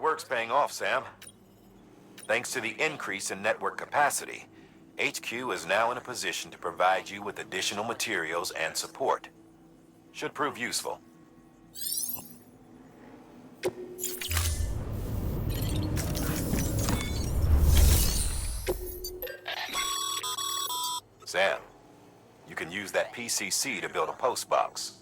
hard work's paying off, Sam. Thanks to the increase in network capacity, HQ is now in a position to provide you with additional materials and support. Should prove useful. Sam, you can use that PCC to build a post box.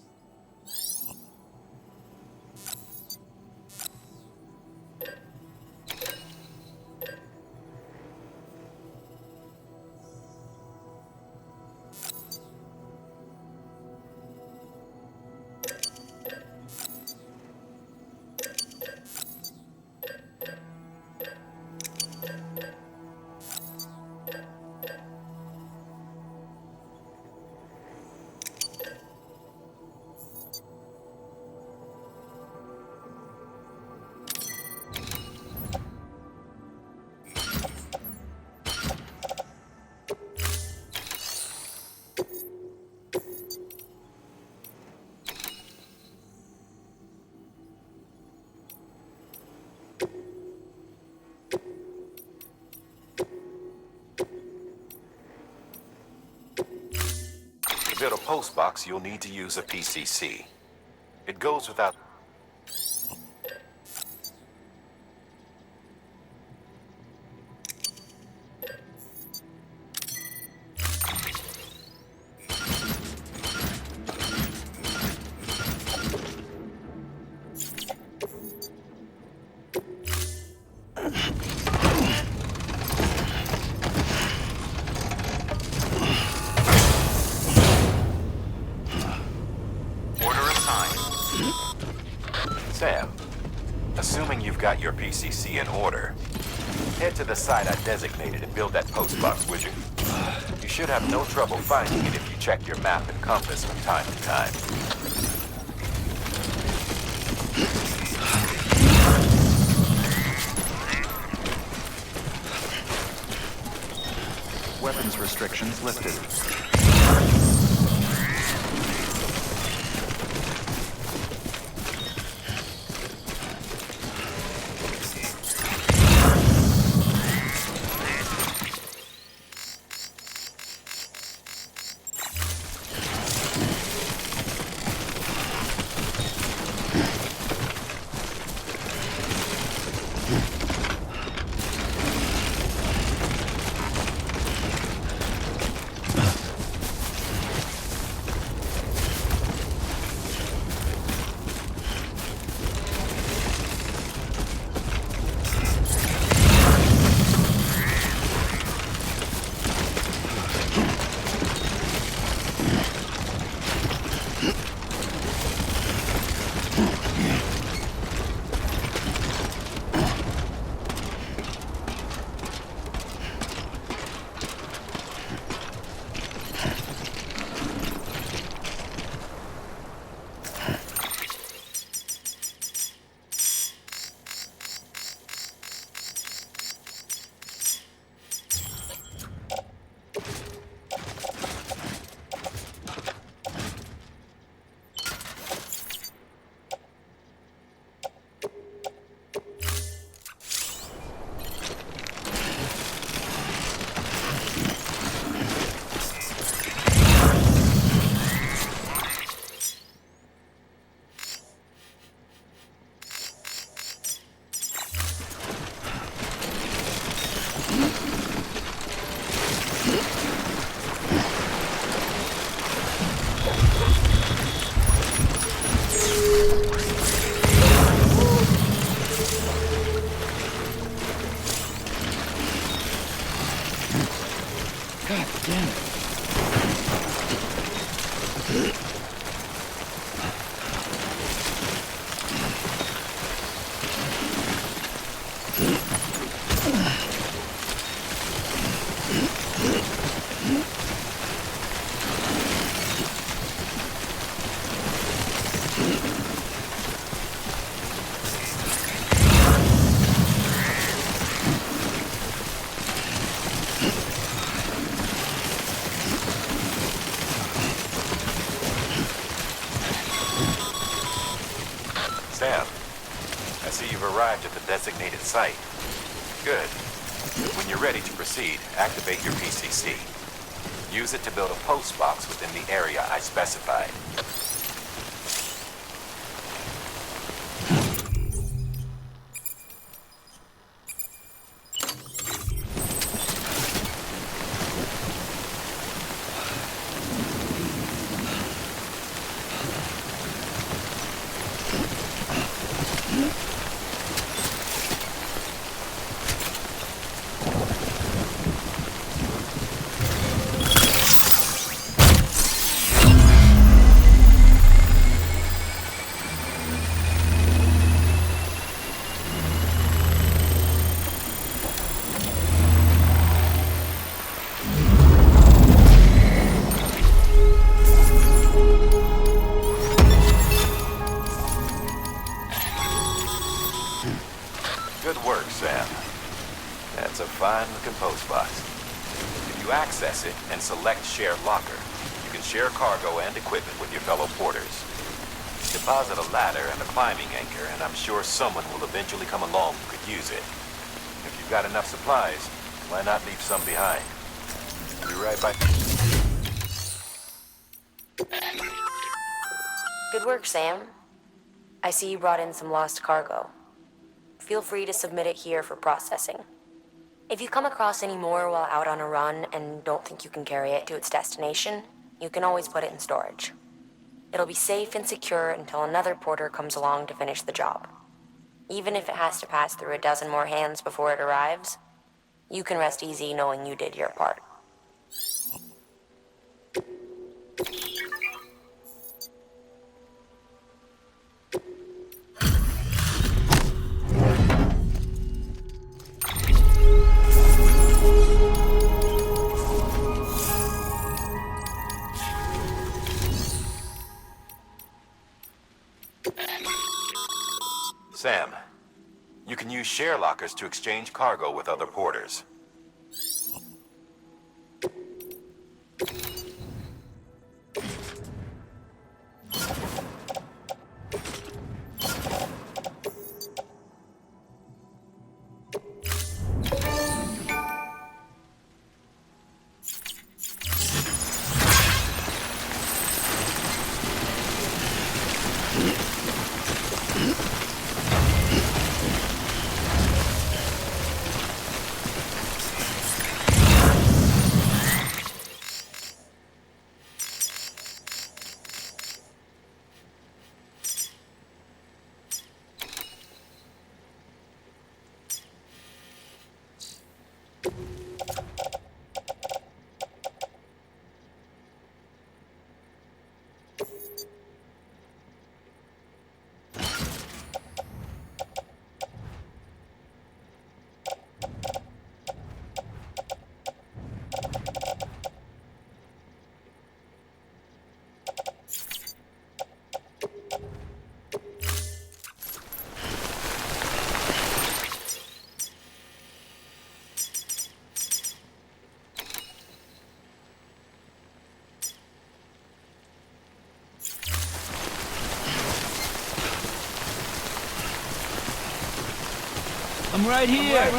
To build a post box, you'll need to use a PCC. It goes without... Sam, assuming you've got your PCC in order, head to the site I designated and build that post box, would you? You should have no trouble finding it if you check your map and compass from time to time. Weapons restrictions lifted. God damn it. Sam, I see you've arrived at the designated site. Good. When you're ready to proceed, activate your PCC. Use it to build a post box within the area I specified. Good work, Sam. That's a fine-looking post box. If you access it and select Share Locker, you can share cargo and equipment with your fellow porters. Deposit a ladder and a climbing anchor, and I'm sure someone will eventually come along who could use it. If you've got enough supplies, why not leave some behind? I'll be right back. Good work, Sam. I see you brought in some lost cargo. Feel free to submit it here for processing. If you come across any more while out on a run and don't think you can carry it to its destination, you can always put it in storage. It'll be safe and secure until another porter comes along to finish the job. Even if it has to pass through a dozen more hands before it arrives, you can rest easy knowing you did your part. Sam, you can use share lockers to exchange cargo with other porters. I'm right here.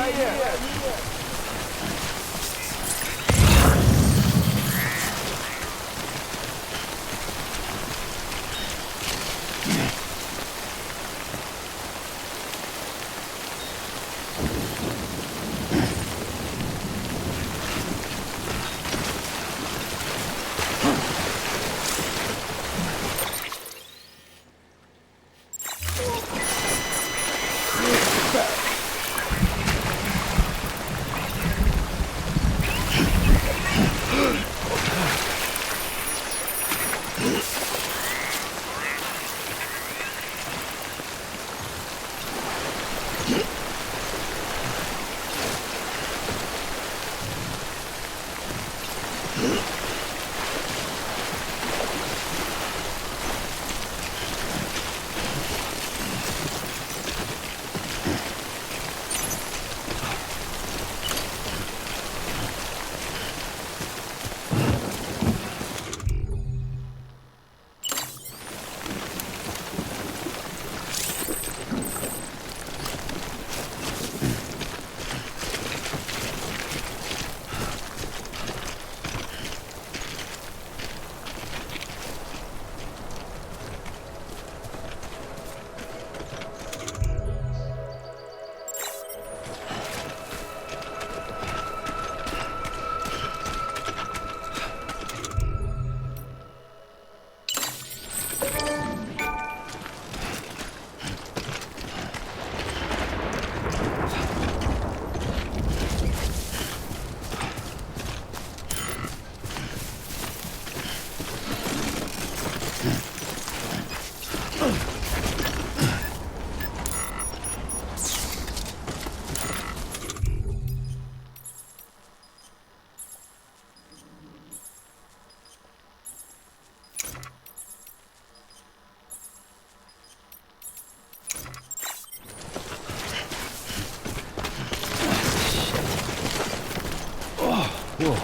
Whoa,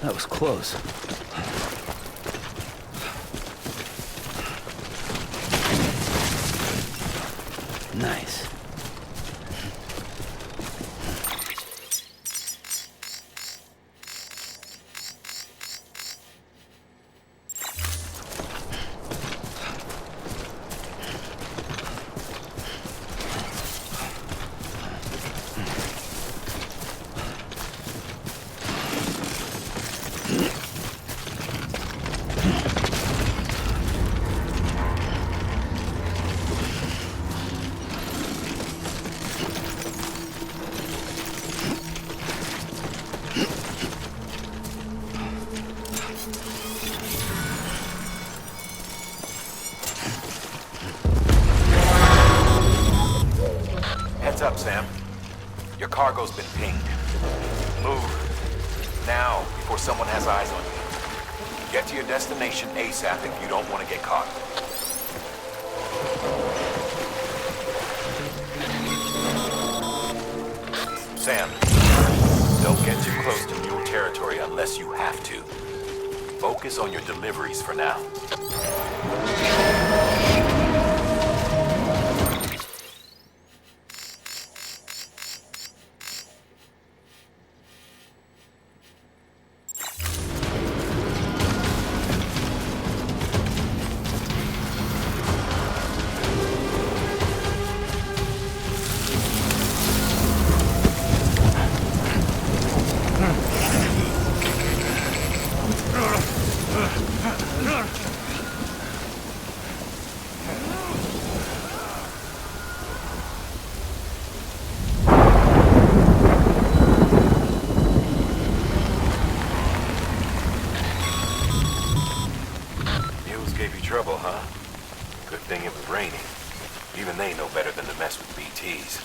that was close. Nice. Heads up, Sam. Your cargo's been pinged. Move. Now, before someone has eyes on you. Get to your destination ASAP if you don't want to get caught. Sam, don't get too close to Mule territory unless you have to. Focus on your deliveries for now. Mules gave you trouble, huh? Good thing it was raining. Even they know better than to mess with BTs.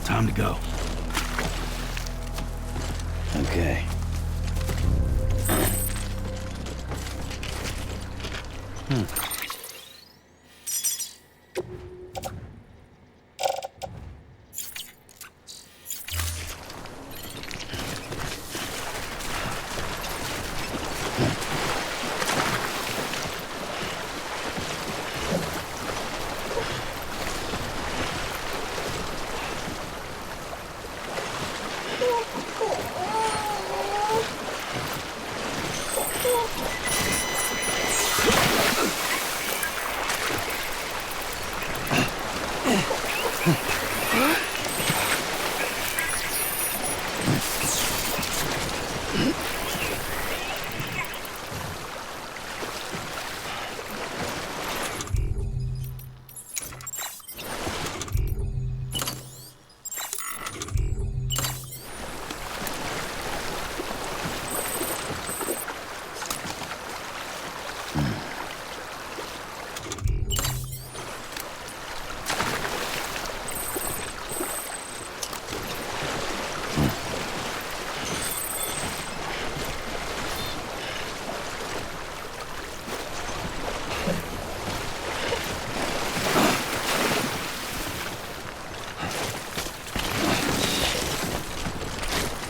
Time to go. Okay.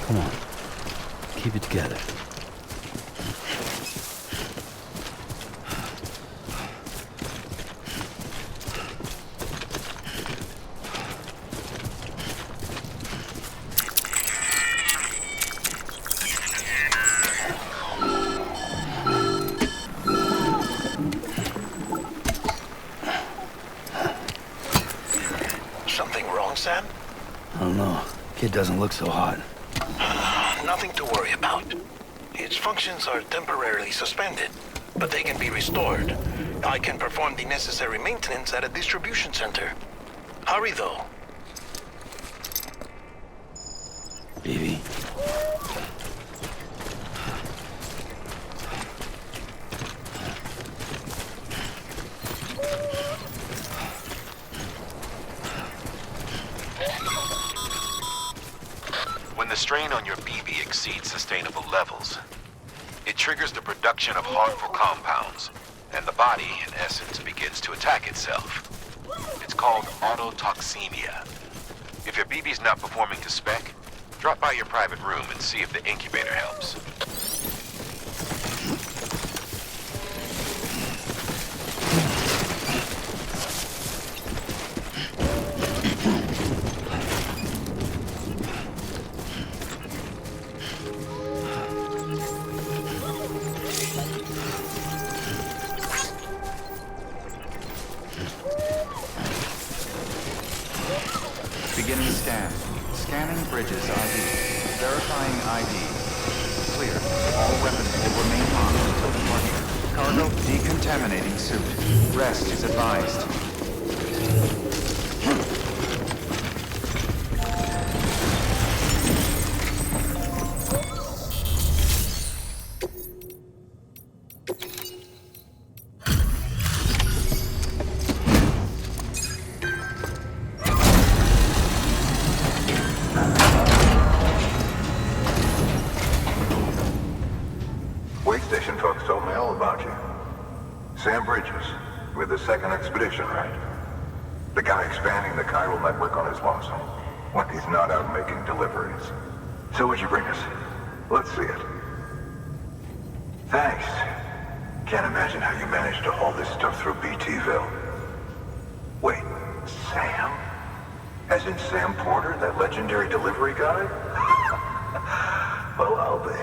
Come on. Keep it together. Something wrong, Sam? I don't know. Kid doesn't look so hot. Nothing to worry about. Its functions are temporarily suspended, but they can be restored. I can perform the necessary maintenance at a distribution center. Hurry, though. Baby. When the strain on your BB exceeds sustainable levels, it triggers the production of harmful compounds, and the body, in essence, begins to attack itself. It's called autotoxemia. If your BB's not performing to spec, drop by your private room and see if the incubator helps. Beginning scan. Scanning bridges ID. Verifying ID. Clear. All weapons will remain on until departure. Cargo decontaminating suit. Rest is advised. Wait station folks told me all about you. Sam Bridges, with the second expedition, right? The guy expanding the chiral network on his lonesome, when he's not out making deliveries. So what'd you bring us? Let's see it. Thanks. Can't imagine how you managed to haul this stuff through BTville. Wait, Sam? As in Sam Porter, that legendary delivery guy? Well, I'll be.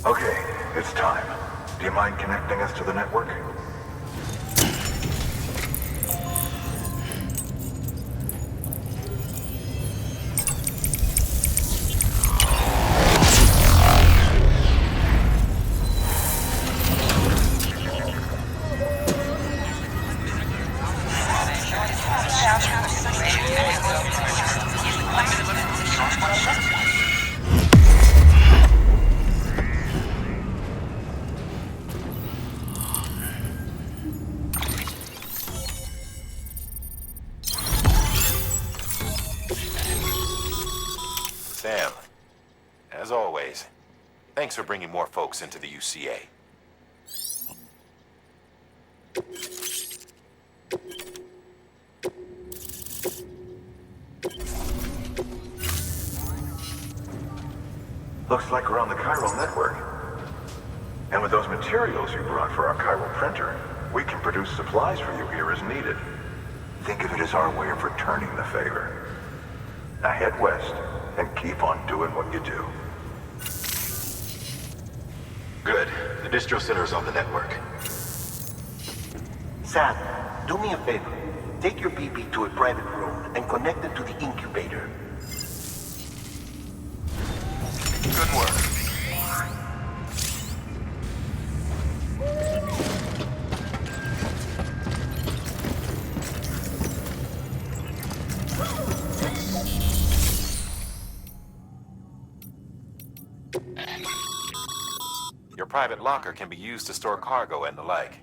Okay, it's time. Do you mind connecting us to the network? Sam, as always, thanks for bringing more folks into the UCA. Looks like we're on the chiral network. And with those materials you brought for our chiral printer, we can produce supplies for you here as needed. Think of it as our way of returning the favor. Now head west and keep on doing what you do. Good. The distro center is on the network. Sam, do me a favor. Take your BB to a private room and connect it to the incubator. Good work. Your private locker can be used to store cargo and the like.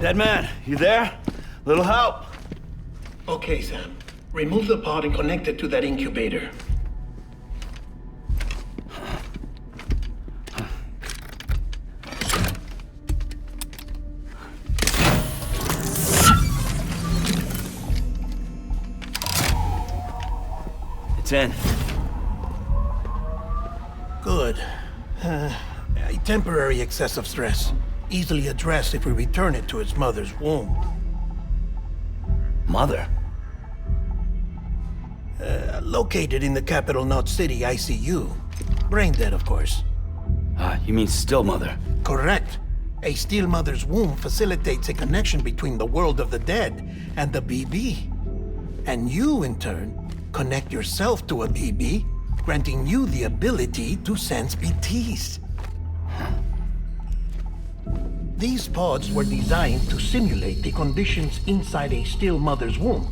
Dead man, you there? Little help? Okay, Sam. Remove the pod and connect it to that incubator. It's in. Good. A temporary excessive stress. Easily addressed if we return it to its mother's womb. Mother? Located in the capital Knot City ICU. Brain dead, of course. You mean still mother? Correct. A still mother's womb facilitates a connection between the world of the dead and the BB. And you, in turn, connect yourself to a BB, granting you the ability to sense BTs. These pods were designed to simulate the conditions inside a still mother's womb.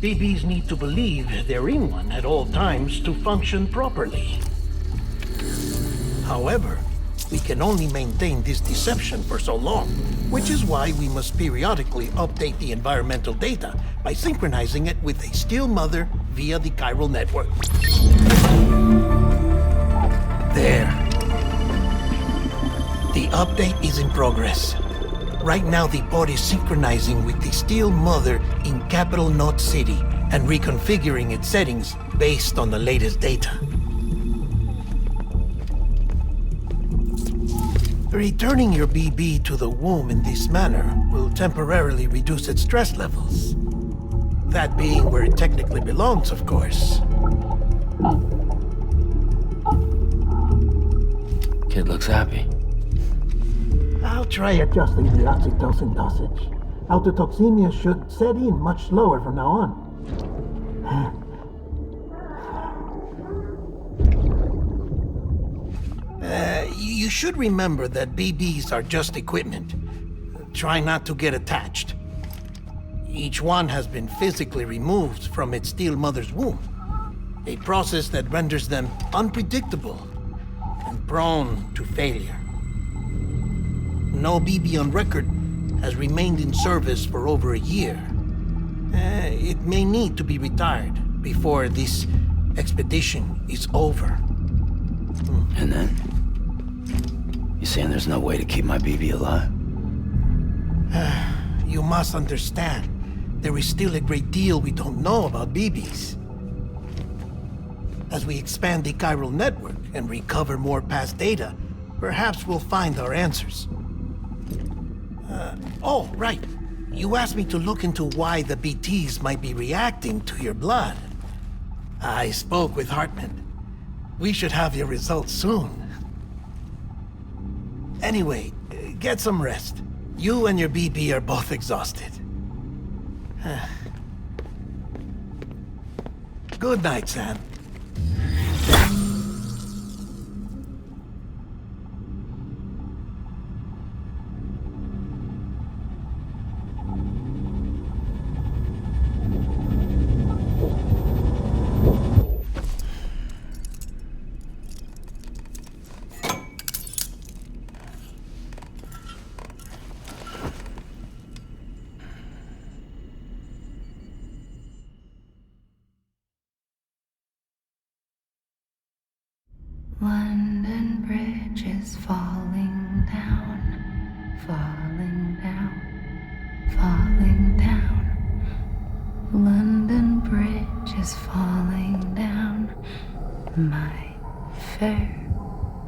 BBs need to believe they're in one at all times to function properly. However, we can only maintain this deception for so long, which is why we must periodically update the environmental data by synchronizing it with a still mother via the chiral network. There. The update is in progress. Right now, the pod is synchronizing with the still mother in capital Knot City and reconfiguring its settings based on the latest data. Returning your BB to the womb in this manner will temporarily reduce its stress levels. That being where it technically belongs, of course. Kid looks happy. I'll try adjusting the oxytocin dosage. Autotoxemia should set in much slower from now on. You should remember that BBs are just equipment. Try not to get attached. Each one has been physically removed from its still mother's womb. A process that renders them unpredictable and prone to failure. No BB on record has remained in service for over a year. It may need to be retired before this expedition is over. And then? You saying there's no way to keep my BB alive? You must understand, there is still a great deal we don't know about BBs. As we expand the chiral network and recover more past data, perhaps we'll find our answers. Oh, right. You asked me to look into why the BTs might be reacting to your blood. I spoke with Hartman. We should have your results soon. Anyway, get some rest. You and your BB are both exhausted. Good night, Sam. London Bridge is falling down, falling down, falling down. London Bridge is falling down, my fair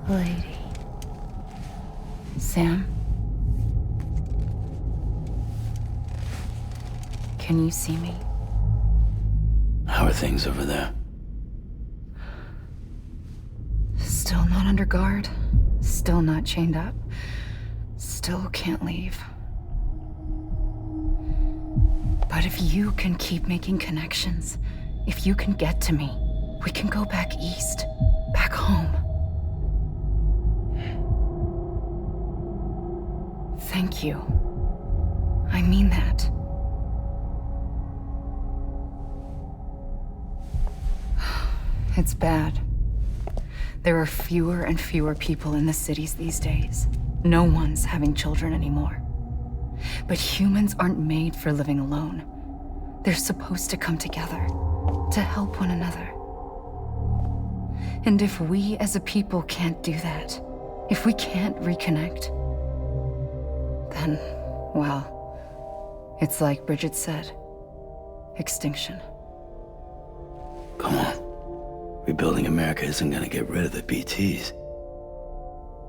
lady. Sam? Can you see me? How are things over there? Still not under guard, still not chained up, still can't leave. But if you can keep making connections, if you can get to me, we can go back east, back home. Thank you. I mean that. It's bad. There are fewer and fewer people in the cities these days. No one's having children anymore. But humans aren't made for living alone. They're supposed to come together, to help one another. And if we as a people can't do that, if we can't reconnect, then, well, it's like Bridget said, extinction. Come on. Rebuilding America isn't gonna get rid of the BTs.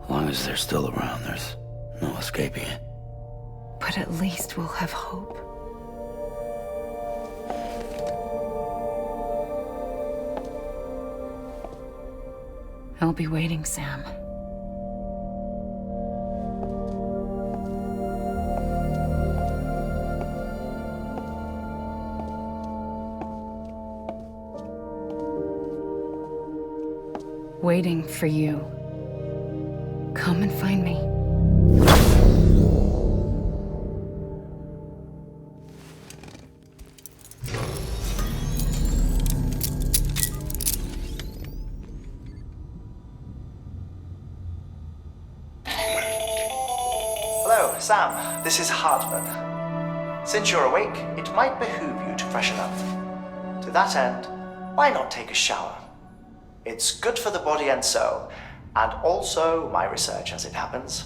As long as they're still around, there's no escaping it. But at least we'll have hope. I'll be waiting, Sam. Waiting for you. Come and find me. Hello, Sam. This is Hartman. Since you're awake, it might behoove you to freshen up. To that end, why not take a shower? It's good for the body and soul, and also my research as it happens.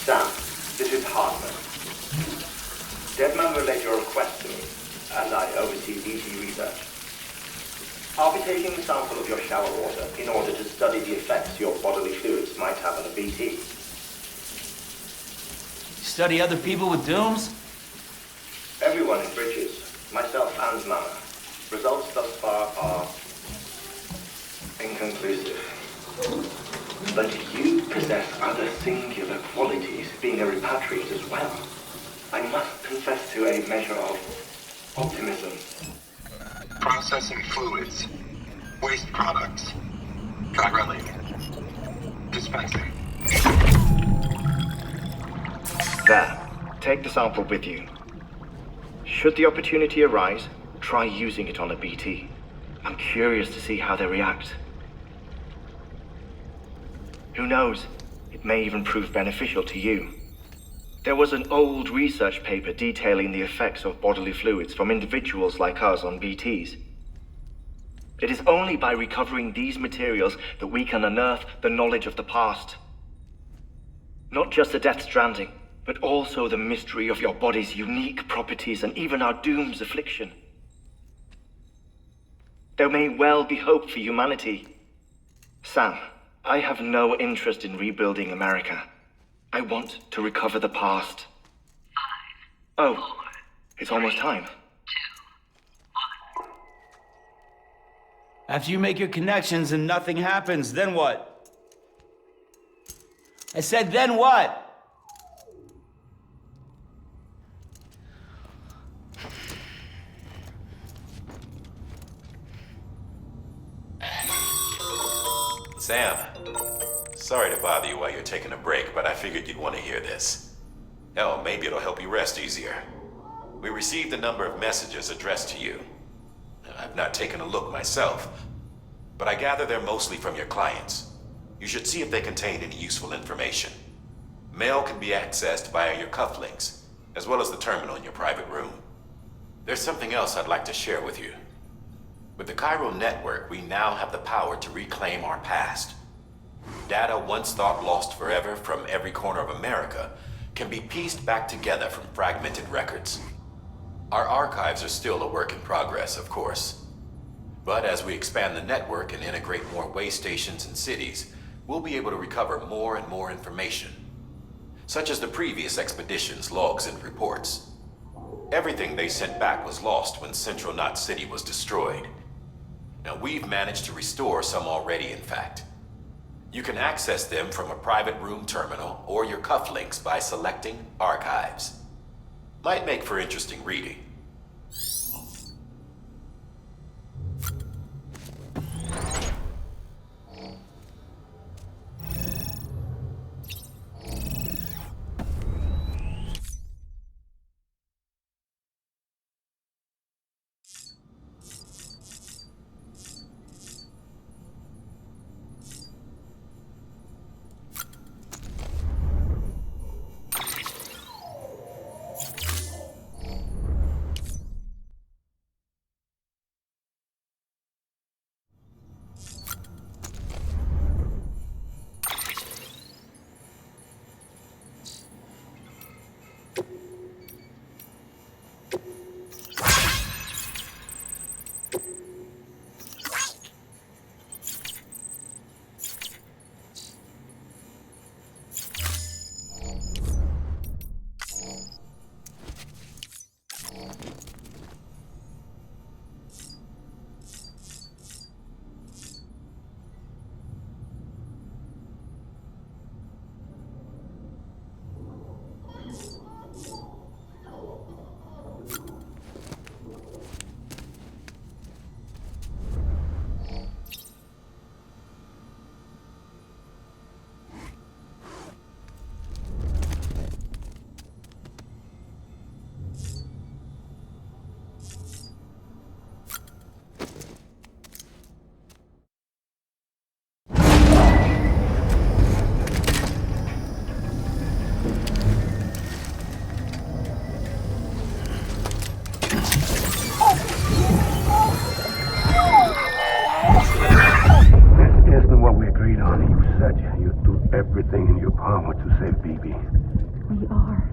Sam, this is Hartman. Deadman relayed your request to me, and I oversee BT research. I'll be taking a sample of your shower water in order to study the effects your bodily fluids might have on a BT. Study other people with dooms? Everyone in Bridges, myself and Mama. Results thus far are inconclusive. But you possess other singular qualities, being a repatriate as well. I must confess to a measure of optimism. Processing fluids. Waste products. Chiralic. dispensing. There. Take the sample with you. Should the opportunity arise, try using it on a BT. I'm curious to see how they react. Who knows? It may even prove beneficial to you. There was an old research paper detailing the effects of bodily fluids from individuals like us on BTs. It is only by recovering these materials that we can unearth the knowledge of the past. Not just the Death Stranding, but also the mystery of your body's unique properties and even our doom's affliction. There may well be hope for humanity. Sam, I have no interest in rebuilding America. I want to recover the past. 5, 4, it's almost time. 2, 1. After you make your connections and nothing happens, then what? I said, then what? Sam, sorry to bother you while you're taking a break, but I figured you'd want to hear this. Hell, maybe it'll help you rest easier. We received a number of messages addressed to you. I've not taken a look myself, but I gather they're mostly from your clients. You should see if they contain any useful information. Mail can be accessed via your cufflinks, as well as the terminal in your private room. There's something else I'd like to share with you. With the Cairo network, we now have the power to reclaim our past. Data once thought lost forever from every corner of America can be pieced back together from fragmented records. Our archives are still a work in progress, of course. But as we expand the network and integrate more way stations and cities, we'll be able to recover more and more information, such as the previous expedition's logs and reports. Everything they sent back was lost when Central Knot City was destroyed. Now, we've managed to restore some already, in fact. You can access them from a private room terminal or your cufflinks by selecting Archives. Might make for interesting reading. Everything in your power to save BB. We are.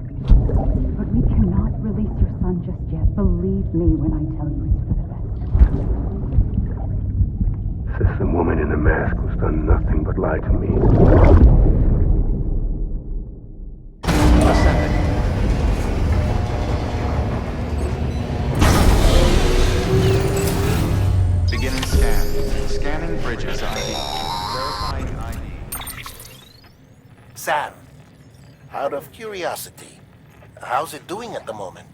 But we cannot release your son just yet. Believe me when I tell you it's for the best. Says the woman in the mask who's done nothing but lie to me. Beginning scan. Scanning bridges ID. Verifying ID. Sam, out of curiosity, how's it doing at the moment?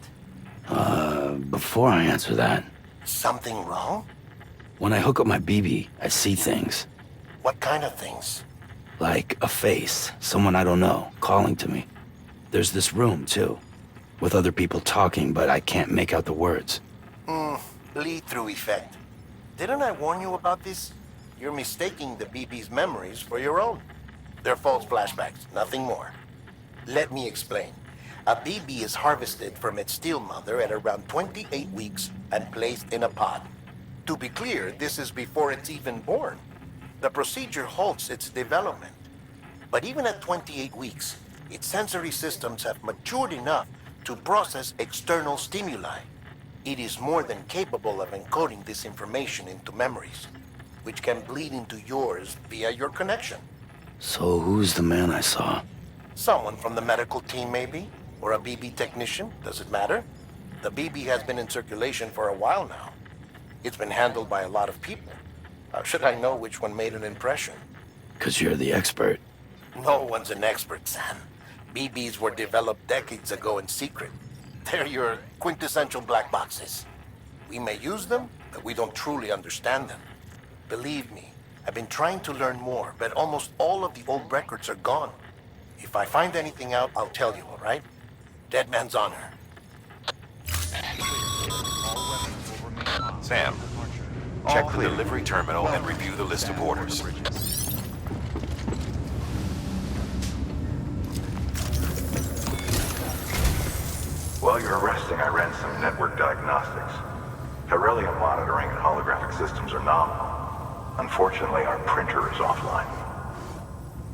Before I answer that, Something wrong? when I hook up my BB, I see things. What kind of things? Like a face, someone I don't know, calling to me. There's this room, too, with other people talking, but I can't make out the words. Lead-through effect. Didn't I warn you about this? You're mistaking the BB's memories for your own. They're false flashbacks, nothing more. Let me explain. A BB is harvested from its steel mother at around 28 weeks and placed in a pod. To be clear, this is before it's even born. The procedure halts its development. But even at 28 weeks, its sensory systems have matured enough to process external stimuli. It is more than capable of encoding this information into memories, which can bleed into yours via your connection. So who's the man I saw? Someone from the medical team, maybe? Or a BB technician? Does it matter? The BB has been in circulation for a while now. It's been handled by a lot of people. How should I know which one made an impression? 'Cause you're the expert. No one's an expert, Sam. BBs were developed decades ago in secret. They're your quintessential black boxes. We may use them, but we don't truly understand them. Believe me, I've been trying to learn more, but almost all of the old records are gone. If I find anything out, I'll tell you, all right? Dead man's honor. Sam, check the delivery terminal and review the list of orders. While you're resting, I ran some network diagnostics. Beryllium monitoring and holographic systems are nominal. Unfortunately, our printer is offline.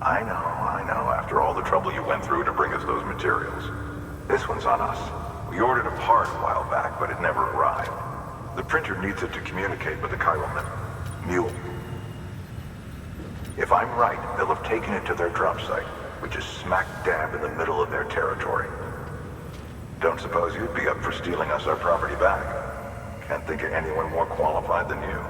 I know, after all the trouble you went through to bring us those materials. This one's on us. We ordered a part a while back, but it never arrived. The printer needs it to communicate with the chiral Mule. If I'm right, they'll have taken it to their drop site, which is smack dab in the middle of their territory. Don't suppose you'd be up for stealing us our property back? Can't think of anyone more qualified than you.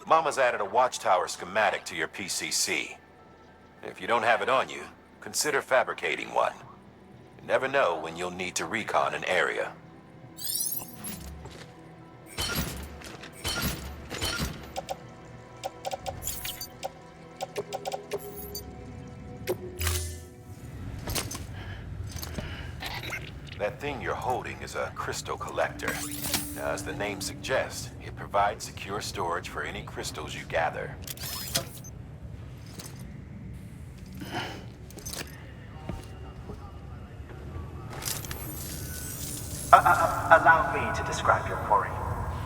Mama's added a watchtower schematic to your PCC. If you don't have it on you, consider fabricating one. You never know when you'll need to recon an area. That thing you're holding is a crystal collector. Now, as the name suggests, it provides secure storage for any crystals you gather. Allow me to describe your quarry.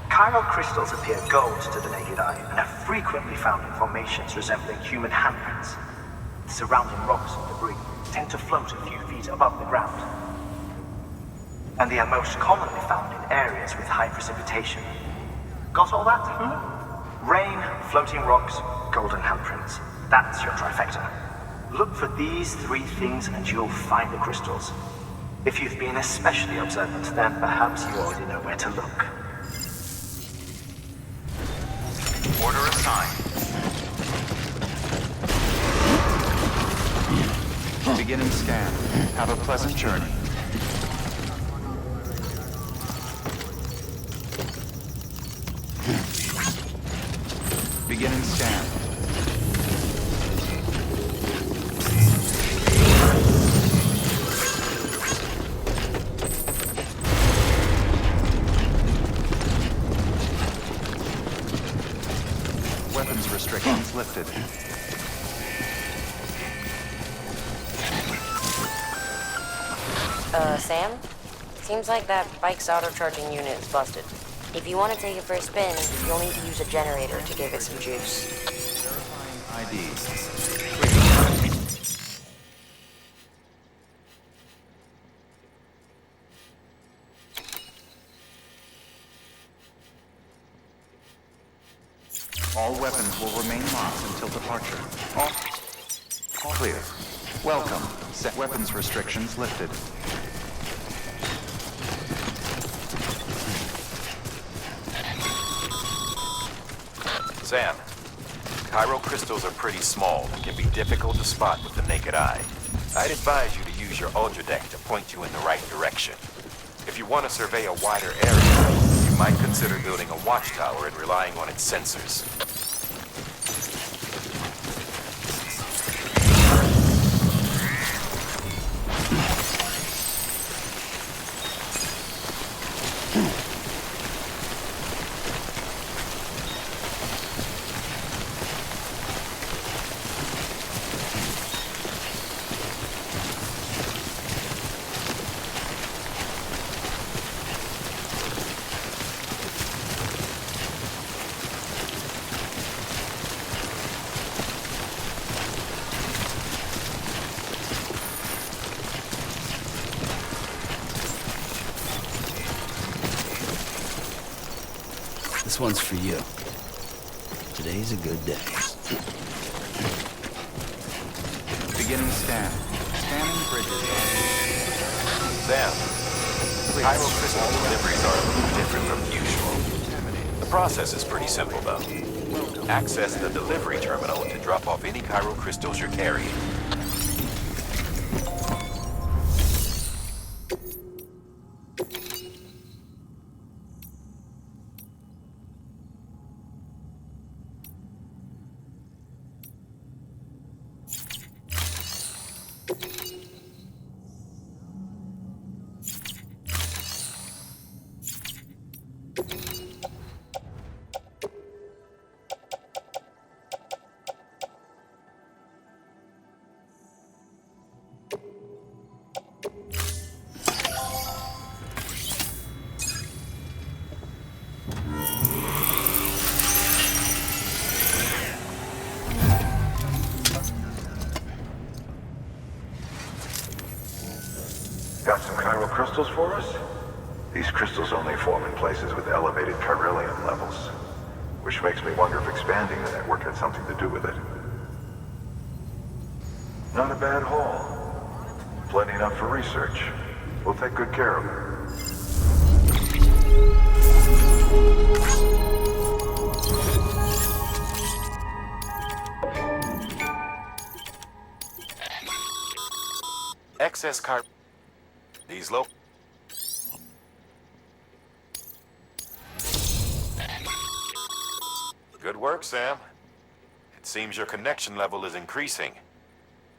Chiral crystals appear gold to the naked eye and are frequently found in formations resembling human handprints. The surrounding rocks and debris tend to float a few feet above the ground. And they are most commonly found in areas with high precipitation. Got all that? Rain, floating rocks, golden handprints. That's your trifecta. Look for these three things and you'll find the crystals. If you've been especially observant, then perhaps you already know where to look. Order assigned. Beginning scan. Have a pleasant journey. Beginning scan. Weapons restrictions lifted. Sam? Seems like that bike's auto-charging unit is busted. If you want to take it for a spin, you'll need to use a generator to give it some juice. ID. All weapons will remain locked until departure. All clear. Welcome. Set weapons restrictions lifted. Sam, chiral crystals are pretty small and can be difficult to spot with the naked eye. I'd advise you to use your Ultradeck to point you in the right direction. If you want to survey a wider area, you might consider building a watchtower and relying on its sensors. This one's for you. Today's a good day. Beginning scan. Scanning bridges. Sam, chiral crystal deliveries are a little different from usual. The process is pretty simple, though. Access the delivery terminal to drop off any chiral crystals you're carrying. Got some chiral crystals for us? These crystals only form in places with elevated chiralium levels, which makes me wonder if expanding the network had something to do with it. Not a bad haul. Plenty enough for research. We'll take good care of it. Excess car... These low... Good work, Sam. It seems your connection level is increasing.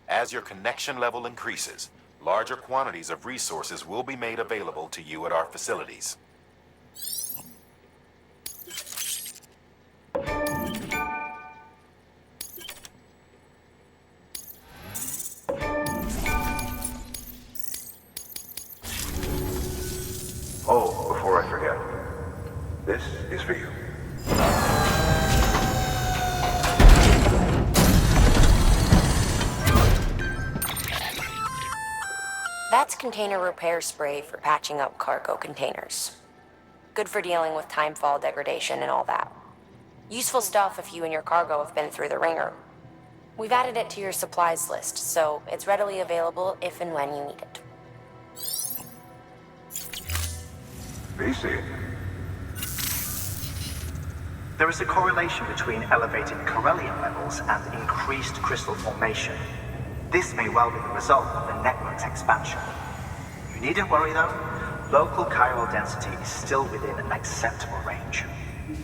As your connection level increases, larger quantities of resources will be made available to you at our facilities. Oh, before I forget, this is for you. That's container repair spray for patching up cargo containers. Good for dealing with timefall degradation and all that. Useful stuff if you and your cargo have been through the ringer. We've added it to your supplies list, so it's readily available if and when you need it. BC. There is a correlation between elevated chiralium levels and increased crystal formation. This may well be the result of the network's expansion. You needn't worry though. Local chiral density is still within an acceptable range.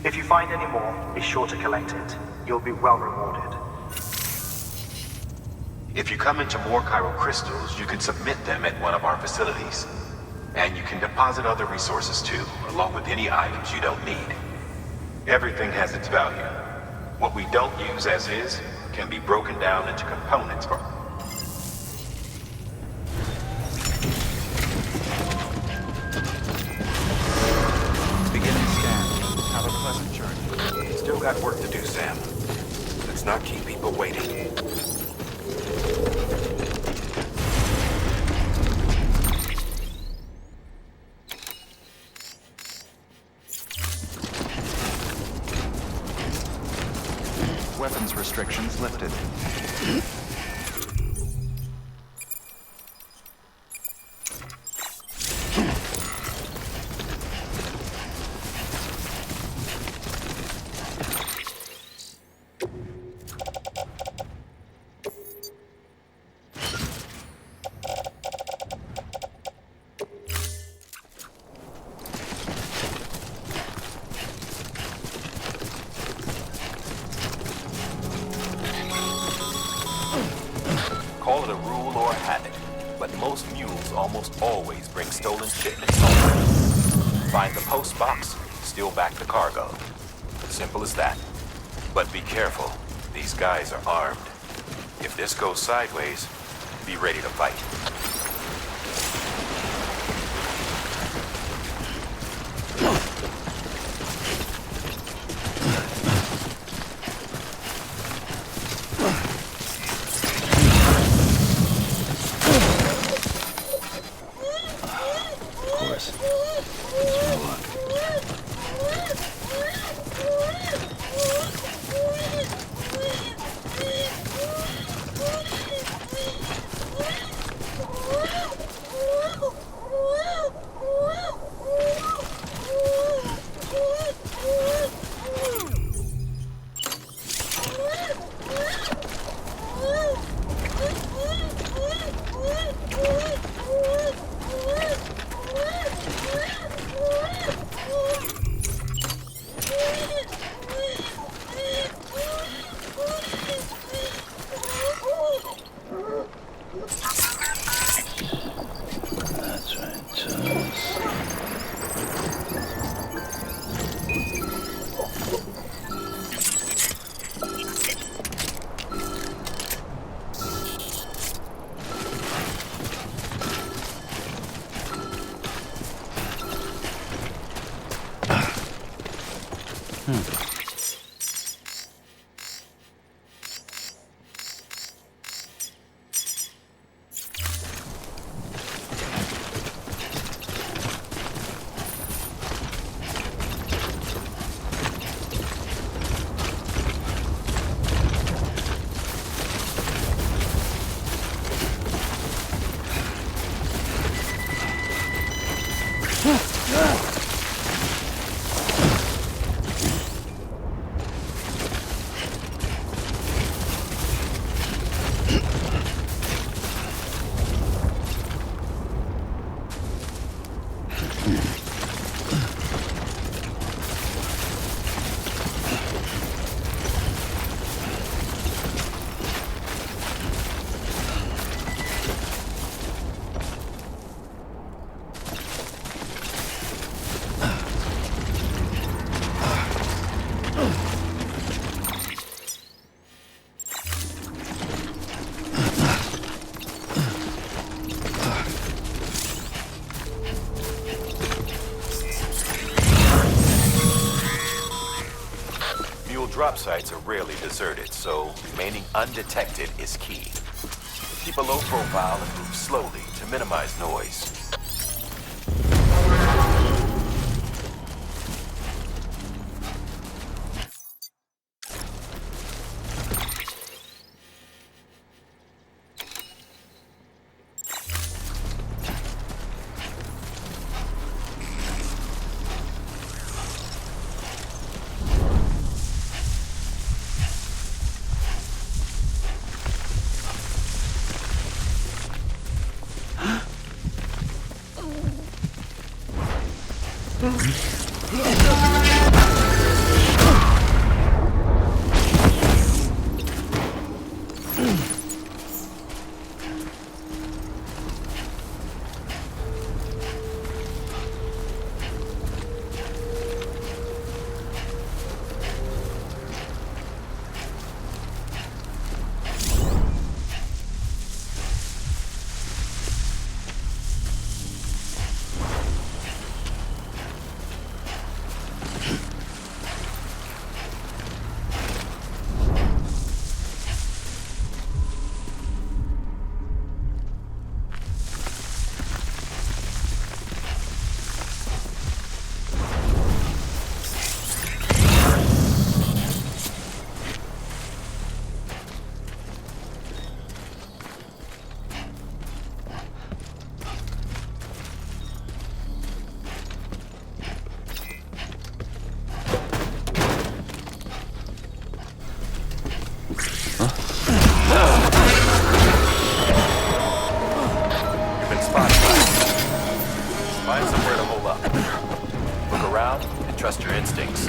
If you find any more, be sure to collect it. You'll be well rewarded. If you come into more chiral crystals, you can submit them at one of our facilities. And you can deposit other resources too, along with any items you don't need. Everything has its value. What we don't use as is can be broken down into components for... Beginning scan. Have a pleasant journey. Still got work to do, Sam. Let's not keep people waiting. Weapons restrictions lifted. habit, but most mules almost always bring stolen shipments home. Find the post box, steal back the cargo. Simple as that. But be careful. These guys are armed. If this goes sideways, be ready to fight. Of course. It's my luck. That's right, just... Drop sites are rarely deserted, so remaining undetected is key. Keep a low profile and move slowly to minimize noise. Trust your instincts.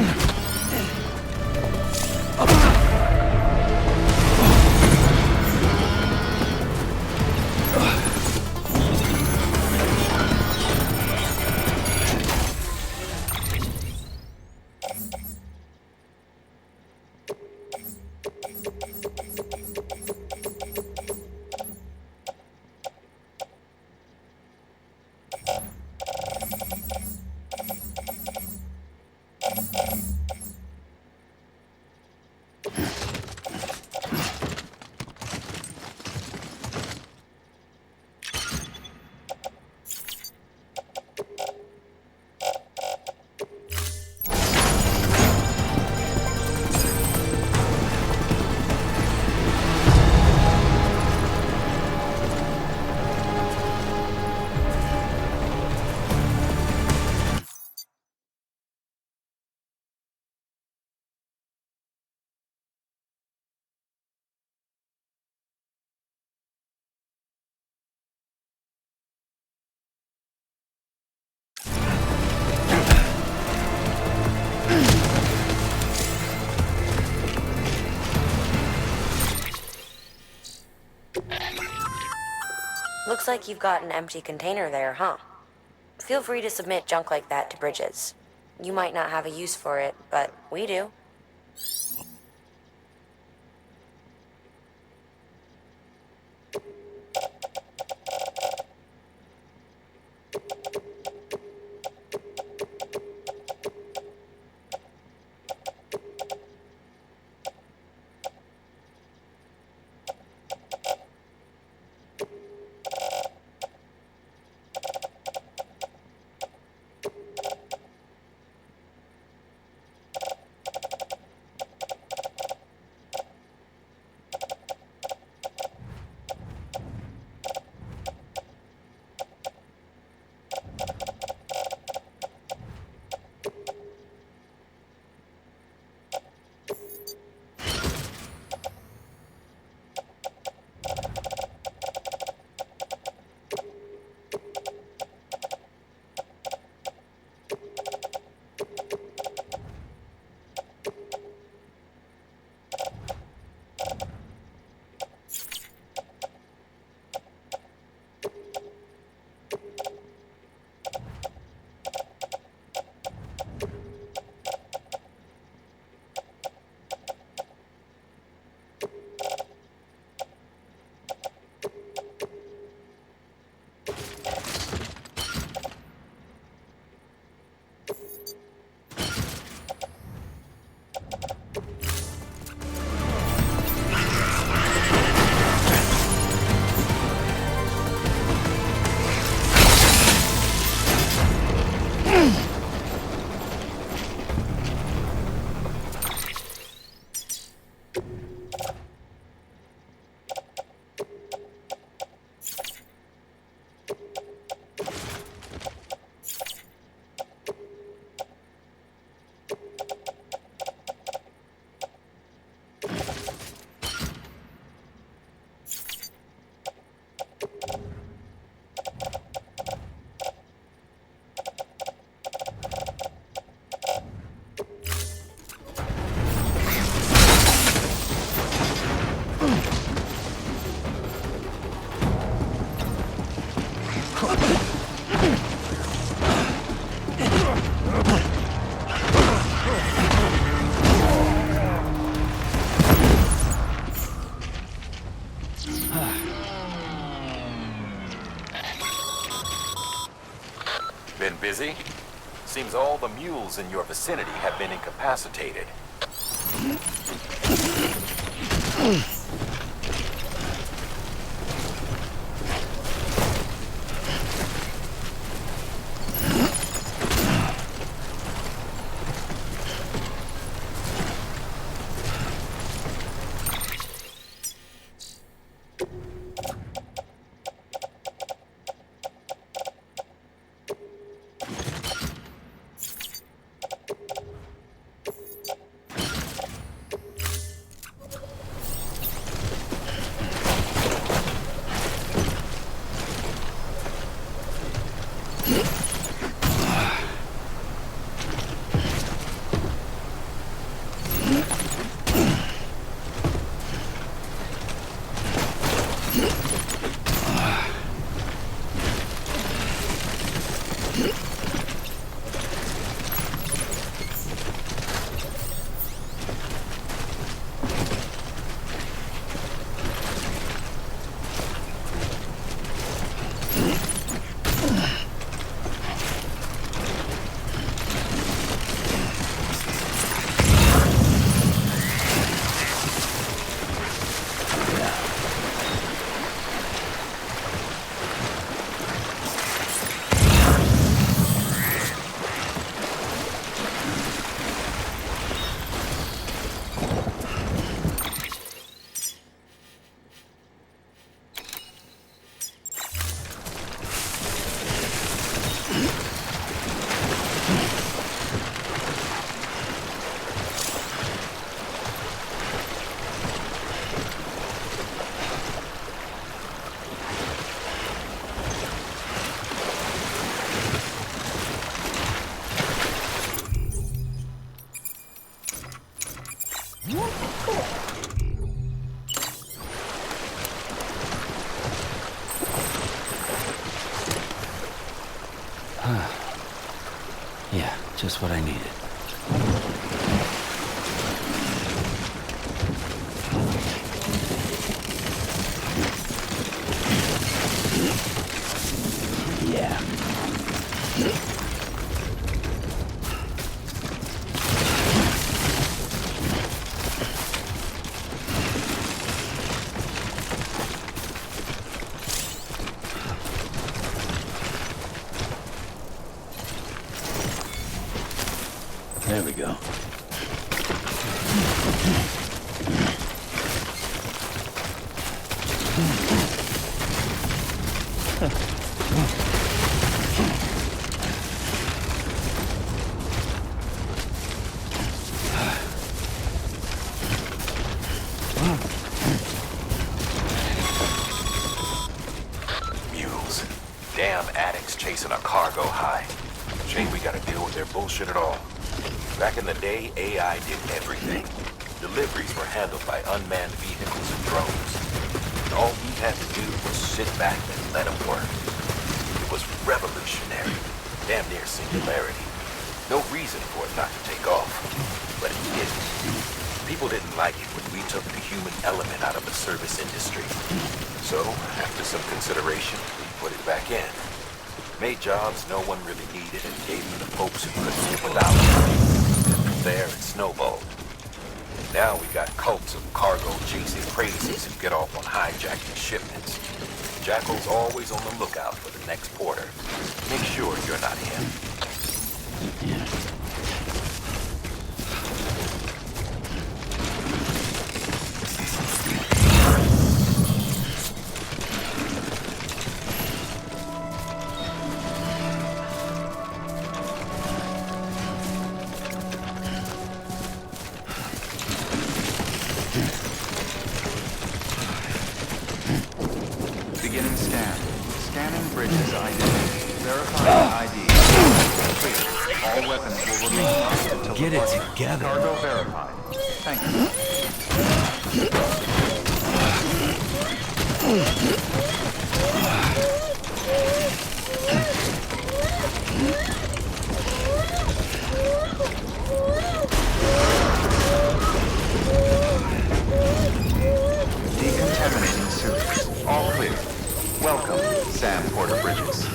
like you've got an empty container there, huh? Feel free to submit junk like that to Bridges. You might not have a use for it, but we do. Been busy? Seems all the mules in your vicinity have been incapacitated. Just what I needed. Yeah. There we go. Mules. Damn addicts chasing a cargo high. Shame we gotta deal with their bullshit at all. Back in the day, AI did everything. Deliveries were handled by unmanned vehicles and drones. And all we had to do was sit back and let them work. It was revolutionary. Damn near singularity. No reason for it not to take off. But it didn't. People didn't like it when we took the human element out of the service industry. So, after some consideration, we put it back in. Made jobs no one really needed and gave them to folks who couldn't live without them. There, it snowballed. Now we got cults of cargo chasing crazies who get off on hijacking shipments. Jackal's always on the lookout for the next porter. Make sure you're not him. Beginning scan. Scanning bridges ID. Verifying ID. Clear. All weapons will remain locked until Get it departure. together. Cargo verified. Thank you. Decontaminating sewers. All clear. Welcome, Sam Porter Bridges.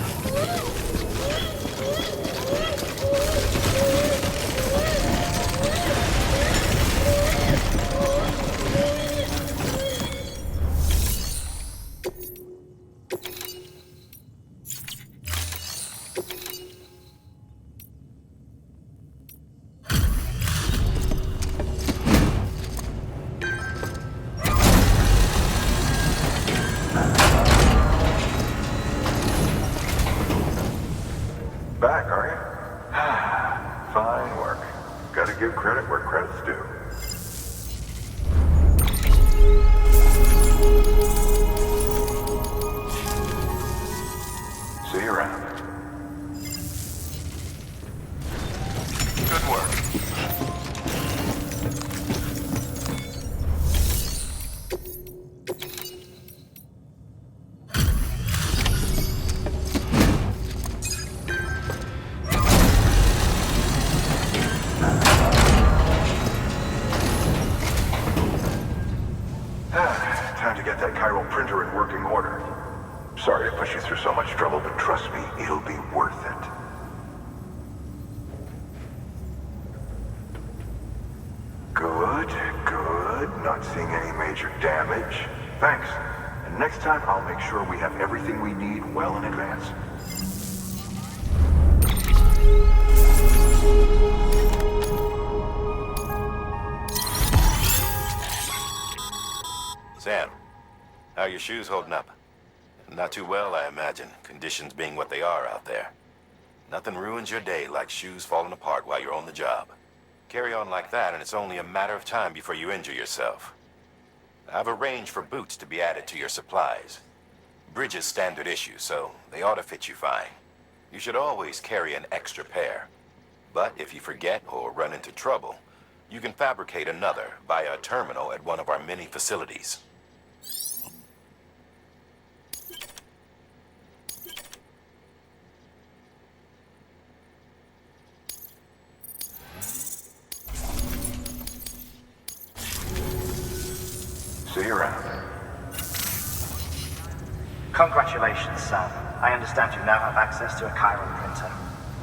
Back, are you? Fine work. Gotta give credit where credit's due. See you around. Good work. Time to get that chiral printer in working order. Sorry to push you through so much trouble, but trust me, it'll be worth it. Good, good. Not seeing any major damage. Thanks. And next time, I'll make sure we have everything we need well in advance. Sam, how are your shoes holding up? Not too well, I imagine, conditions being what they are out there. Nothing ruins your day like shoes falling apart while you're on the job. Carry on like that, and it's only a matter of time before you injure yourself. I've arranged for boots to be added to your supplies. Bridges standard issue, so they ought to fit you fine. You should always carry an extra pair. But if you forget or run into trouble, you can fabricate another via a terminal at one of our many facilities. See you around. Congratulations, Sam. I understand you now have access to a chiral printer.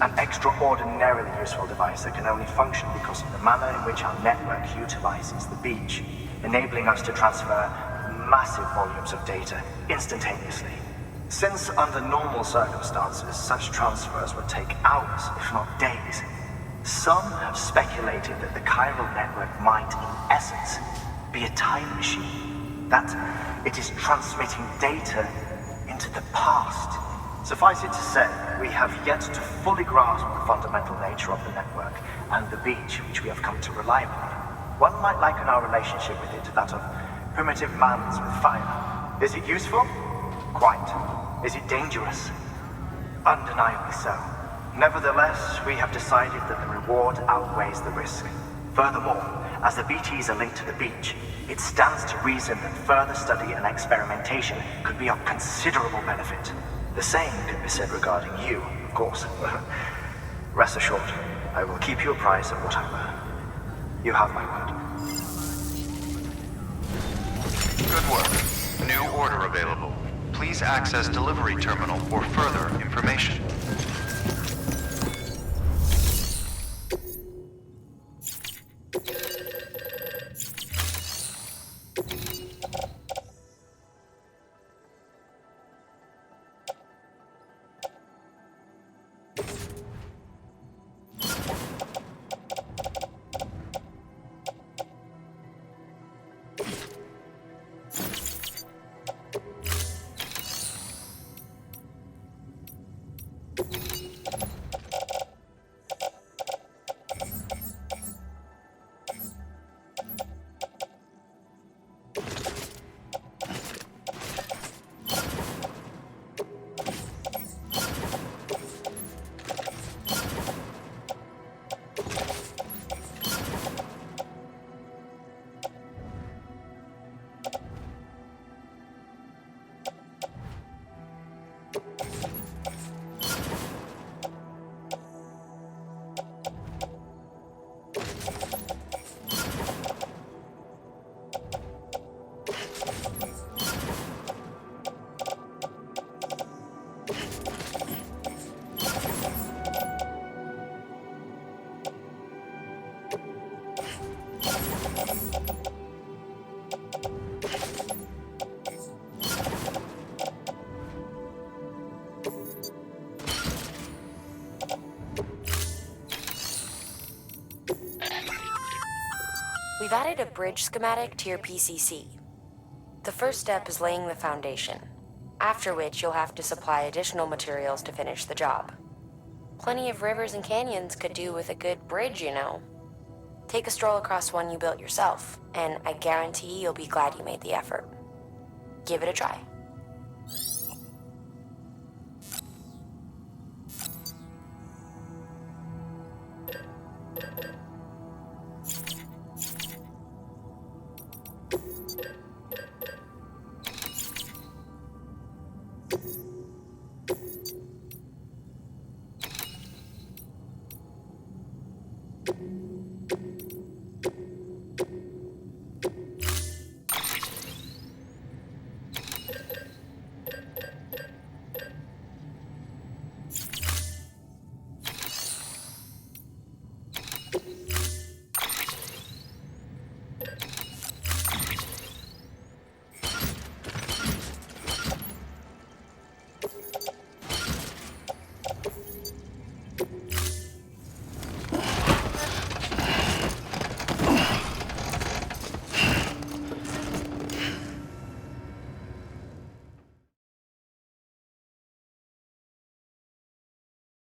An extraordinarily useful device that can only function because of the manner in which our network utilizes the beach, enabling us to transfer massive volumes of data instantaneously. Since under normal circumstances, such transfers would take hours, if not days, some have speculated that the chiral network might, in essence, be a time machine. That it is transmitting data into the past. Suffice it to say, we have yet to fully grasp the fundamental nature of the network and the beach which we have come to rely upon. One might liken our relationship with it to that of primitive mans with fire. Is it useful? Quite. Is it dangerous? Undeniably so. Nevertheless, we have decided that the reward outweighs the risk. Furthermore, as the BTs are linked to the beach, it stands to reason that further study and experimentation could be of considerable benefit. The same can be said regarding you, of course. Rest assured, I will keep you apprised of what I learn. You have my word. Good work. New order available. Please access delivery terminal for further information. We've added a bridge schematic to your PCC. The first step is laying the foundation, after which you'll have to supply additional materials to finish the job. Plenty of rivers and canyons could do with a good bridge, you know. Take a stroll across one you built yourself, and I guarantee you'll be glad you made the effort. Give it a try.